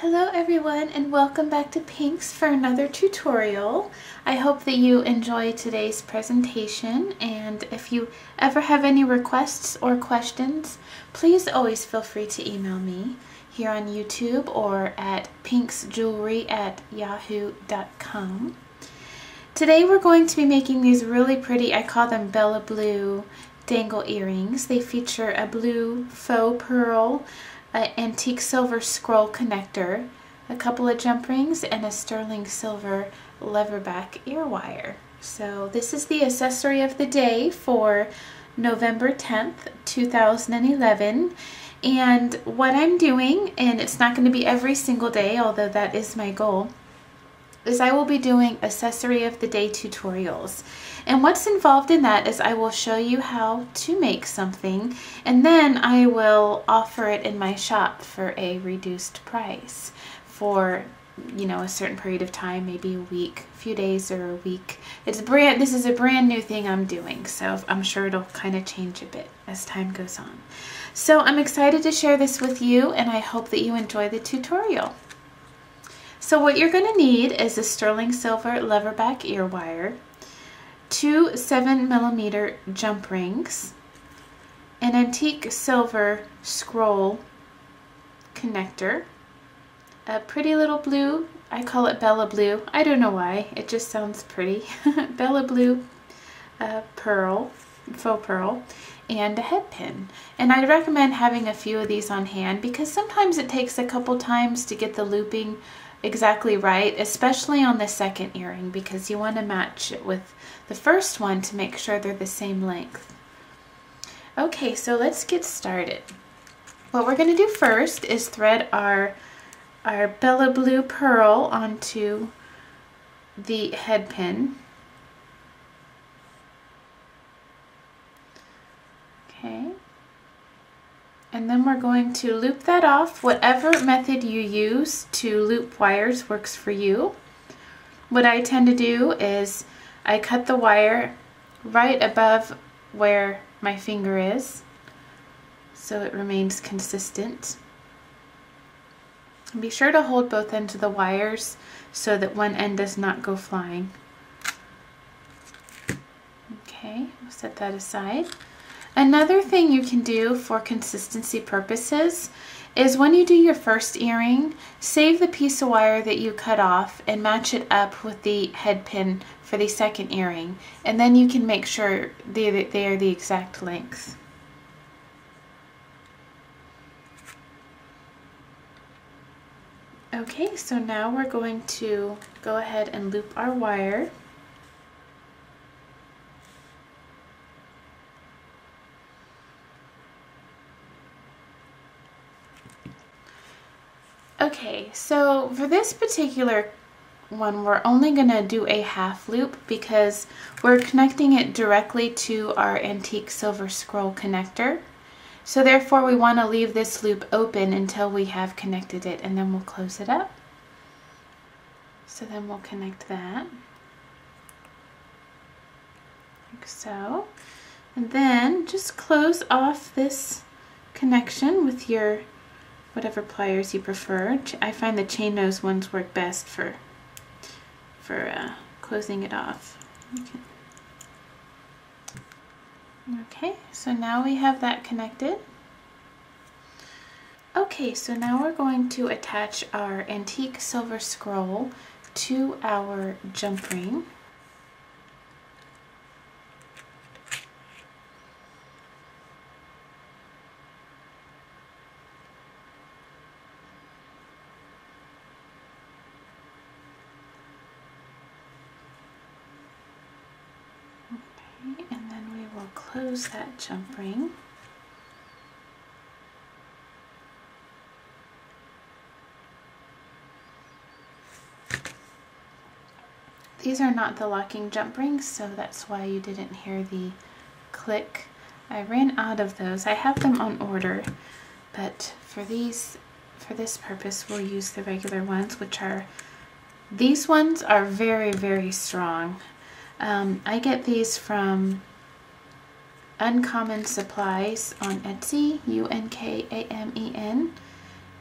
Hello everyone and welcome back to Pinks for another tutorial. I hope that you enjoy today's presentation, and if you ever have any requests or questions, please always feel free to email me here on YouTube or at pinksjewelry@yahoo.com. Today we're going to be making these really pretty, I call them Bella Blue dangle earrings. They feature a blue faux pearl, an antique silver scroll connector, a couple of jump rings, and a sterling silver leatherback ear wire. So this is the accessory of the day for November 10th, 2011. And what I'm doing, and it's not going to be every single day, although that is my goal, is I will be doing accessory of the day tutorials. And what's involved in that is I will show you how to make something, and then I will offer it in my shop for a reduced price for, you know, a certain period of time, maybe a week, a few days or a week. This is a brand new thing I'm doing, so I'm sure it'll kind of change a bit as time goes on. So I'm excited to share this with you, and I hope that you enjoy the tutorial. So what you're going to need is a sterling silver leatherback ear wire, 2 7mm jump rings, an antique silver scroll connector, a pretty little blue, I call it Bella Blue, I don't know why, it just sounds pretty, Bella Blue pearl, faux pearl, and a head pin. And I'd recommend having a few of these on hand because sometimes it takes a couple times to get the looping exactly right, especially on the second earring, because you want to match it with the first one to make sure they're the same length. Okay, so let's get started. What we're going to do first is thread our Bella Blue pearl onto the head pin. Okay. And then we're going to loop that off. Whatever method you use to loop wires works for you. What I tend to do is I cut the wire right above where my finger is so it remains consistent. And be sure to hold both ends of the wires so that one end does not go flying. Okay, we'll set that aside. Another thing you can do for consistency purposes is when you do your first earring, save the piece of wire that you cut off and match it up with the head pin for the second earring, and then you can make sure they are the exact length. Okay, so now we're going to go ahead and loop our wire. Okay, so for this particular one, we're only going to do a half loop because we're connecting it directly to our antique silver scroll connector. So therefore we want to leave this loop open until we have connected it, and then we'll close it up. So then we'll connect that, like so. And then just close off this connection with your whatever pliers you prefer. I find the chain nose ones work best for closing it off. Okay, so now we have that connected. Okay, so now we're going to attach our antique silver scroll to our jump ring. And then we will close that jump ring. These are not the locking jump rings, so that's why you didn't hear the click. I ran out of those. I have them on order, but for this purpose we'll use the regular ones, which are, these ones are very, very strong. I get these from Uncommon Supplies on Etsy, UNKAMEN,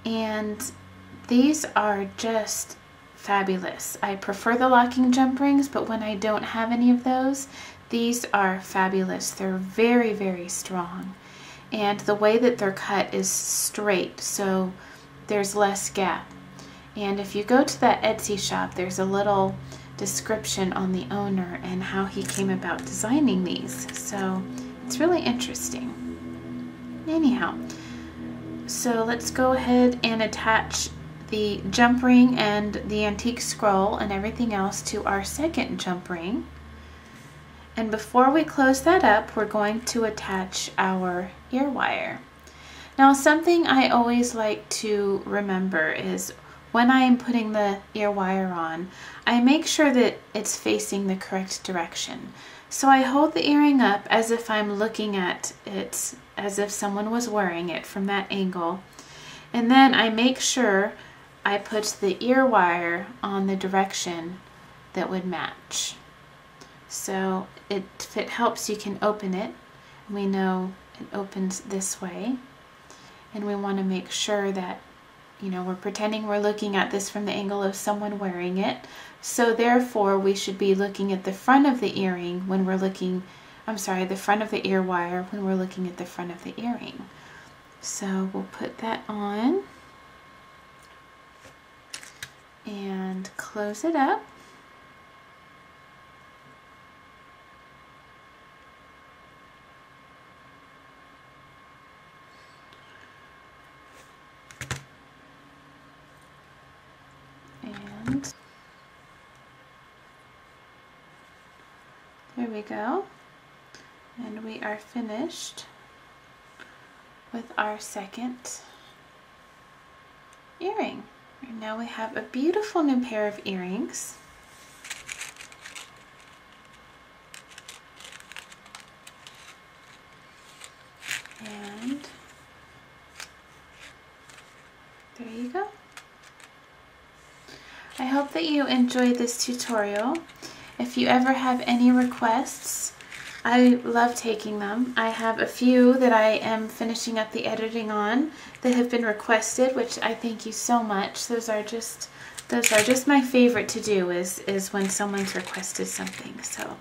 and These are just fabulous. I prefer the locking jump rings, but when I don't have any of those, these are fabulous. They're very, very strong. And the way that they're cut is straight, so there's less gap. And if you go to that Etsy shop, there's a little description on the owner and how he came about designing these. So it's really interesting. Anyhow, so let's go ahead and attach the jump ring and the antique scroll and everything else to our second jump ring. And before we close that up, we're going to attach our ear wire. Now, something I always like to remember is when I am putting the ear wire on, I make sure that it's facing the correct direction. So I hold the earring up as if I'm looking at it, as if someone was wearing it from that angle. And then I make sure I put the ear wire on the direction that would match. So if it helps, you can open it. We know it opens this way. And we want to make sure that, you know, we're pretending we're looking at this from the angle of someone wearing it. So therefore, we should be looking at the front of the earring when we're looking, the front of the ear wire when we're looking at the front of the earring. So we'll put that on and close it up. And there we go. And we are finished with our second earring. And now we have a beautiful new pair of earrings. And there you go. I hope that you enjoyed this tutorial. If you ever have any requests, I love taking them. I have a few that I am finishing up the editing on that have been requested, which I thank you so much. Those are just my favorite to do is when someone's requested something. So